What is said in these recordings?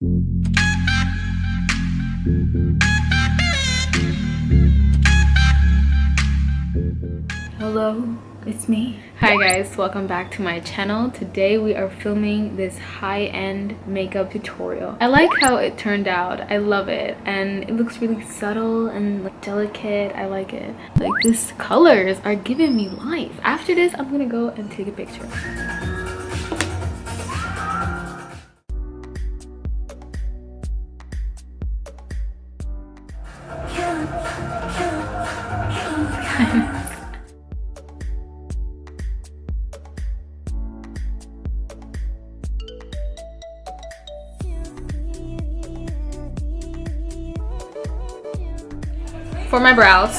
Hello, it's me. Hi guys, welcome back to my channel. Today we are filming this high-end makeup tutorial. I like how it turned out. I love it, and it looks really subtle and like delicate. I like it. Like, these colors are giving me life. After this, I'm gonna go and take a picture. For my brows,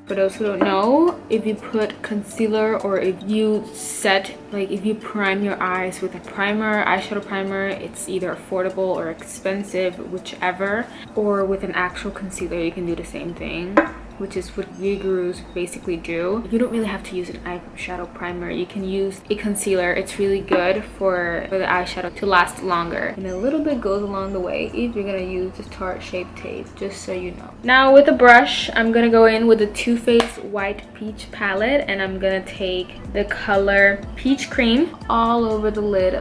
for those who don't know, if you put concealer or if you if you prime your eyes with a primer, eyeshadow primer, it's either affordable or expensive, whichever. Or with an actual concealer, you can do the same thing, which is what gurus basically do. You don't really have to use an eyeshadow primer. You can use a concealer. It's really good for the eyeshadow to last longer. And a little bit goes along the way if you're gonna use the Tarte Shape Tape, just so you know. Now with a brush, I'm gonna go in with the Too Faced White Peach palette, and I'm gonna take the color Peach Cream all over the lid.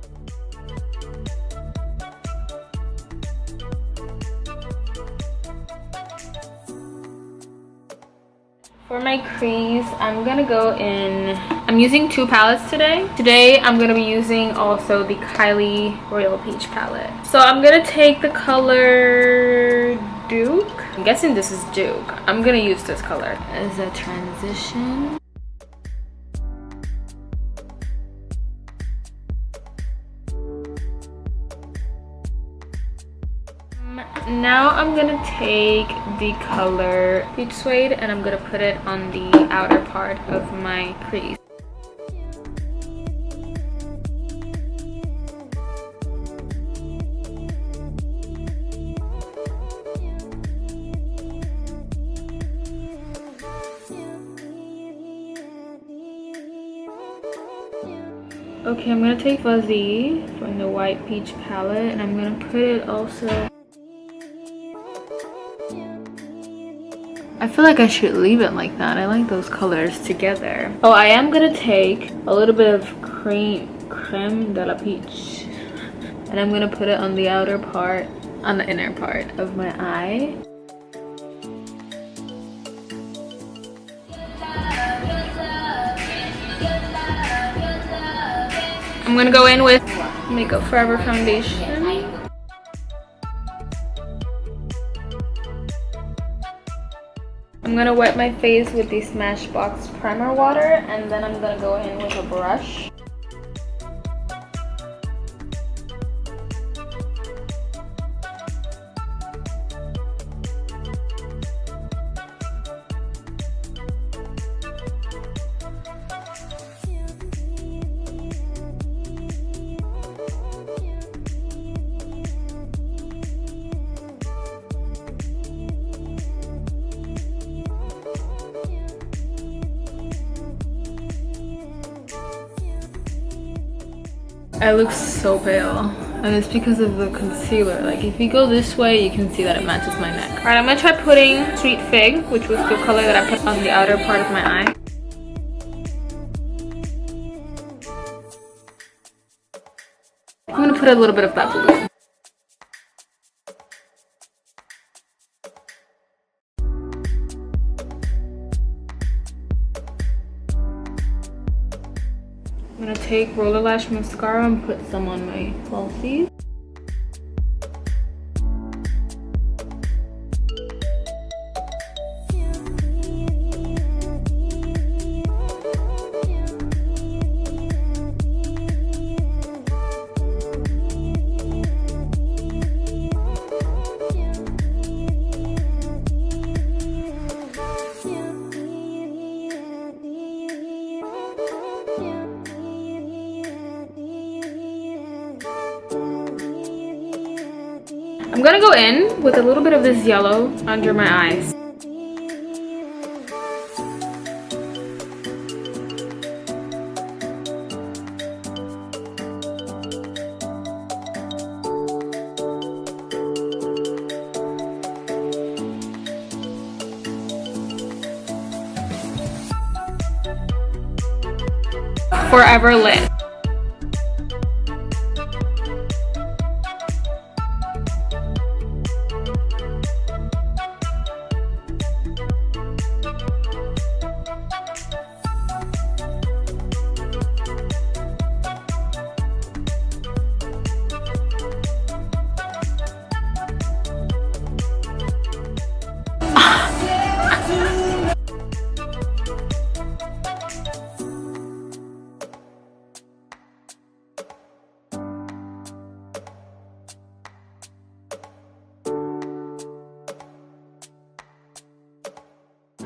For my crease, I'm gonna go in, I'm using two palettes today. Today, I'm gonna be using also the Kylie Royal Peach palette. So I'm gonna take the color Duke. I'm guessing this is Duke. I'm gonna use this color as a transition. Now I'm gonna take the color Peach Suede and I'm gonna put it on the outer part of my crease. Okay, I'm gonna take Fuzzy from the White Peach palette and I'm gonna put it also. I feel like I should leave it like that. I like those colors together. Oh, I am gonna take a little bit of creme de la peach and I'm gonna put it on the outer part, on the inner part of my eye. I'm gonna go in with Makeup Forever foundation. I'm gonna wet my face with the SMASHBOX primer water, and then I'm gonna go in with a brush. I look so pale, and it's because of the concealer. Like, if you go this way, you can see that it matches my neck. All right, I'm gonna try putting Sweet Fig, which was the color that I put on the outer part of my eye. I'm gonna put a little bit of that blue. I'm gonna take Roller Lash mascara and put some on my falsies. I'm gonna go in with a little bit of this yellow under my eyes. Forever lit.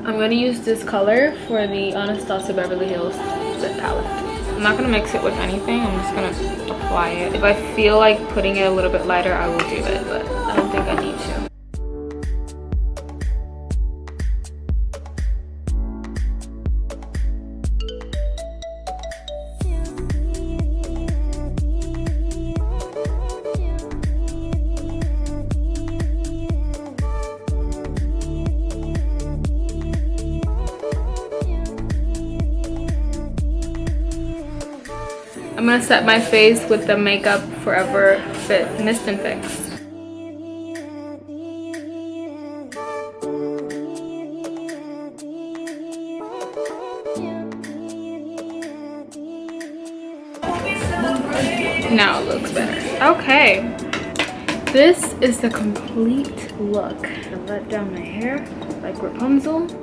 I'm going to use this color for the Anastasia Beverly Hills lip palette. I'm not going to mix it with anything. I'm just going to apply it. If I feel like putting it a little bit lighter, I will do it, but I don't think I need to. I'm gonna set my face with the Makeup Forever Fit Mist and Fix. Now it looks better. Okay, this is the complete look. I let down my hair like Rapunzel.